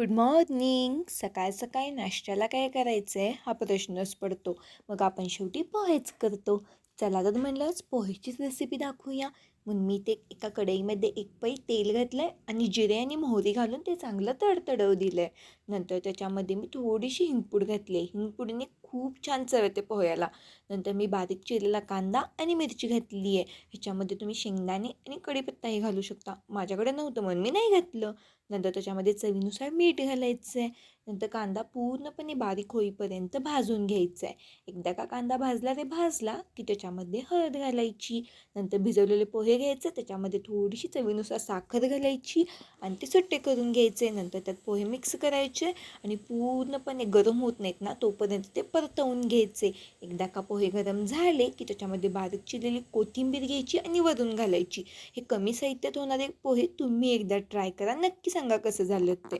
Good morning. सकाळ सकाळी नाश्त्याला काय करायचं आहे हा प्रश्नच पडतो. मग आपण शेवटी पोहेच करतो. चला तर म्हणलं आज पोहेचीच रेसिपी दाखवूया. मग मी ते एका कढईमध्ये एक पै तेल घातलं आहे आणि जिरे आणि मोहरी घालून ते चांगलं तडतडवू दिलं आहे. नंतर त्याच्यामध्ये मी थोडीशी हिंगपूड घातली आहे. हिंगपुडीने खूप छान चव येते पोह्याला. नंतर मी बारीक चिरलेला कांदा आणि मिरची घातली आहे. ह्याच्यामध्ये तुम्ही शेंगदाणे आणि कढीपत्ताही घालू शकता. माझ्याकडे नव्हतं म्हणून मी नाही घातलं. नंतर त्याच्यामध्ये चवीनुसार मीठ घालायचं आहे. नंतर कांदा पूर्णपणे बारीक होईपर्यंत भाजून घ्यायचा आहे. एकदा का कांदा भाजला की त्याच्यामध्ये हळद घालायची. नंतर भिजवलेले पोहे घ्यायचे, त्याच्यामध्ये थोडीशी चवीनुसार साखर घालायची आणि ते सुट्टे करून घ्यायचे. नंतर त्यात पोहे मिक्स करायचे आणि पूर्णपणे गरम होत नाहीत ना तोपर्यंत ते परतवून घ्यायचे. एकदा का पोहे गरम झाले की त्याच्यामध्ये बारीक चिरलेली कोथिंबीर घ्यायची आणि वरून घालायची. हे कमी साहित्यात होणारे पोहे तुम्ही एकदा ट्राय करा. नक्की सांगा कसं झालं ते.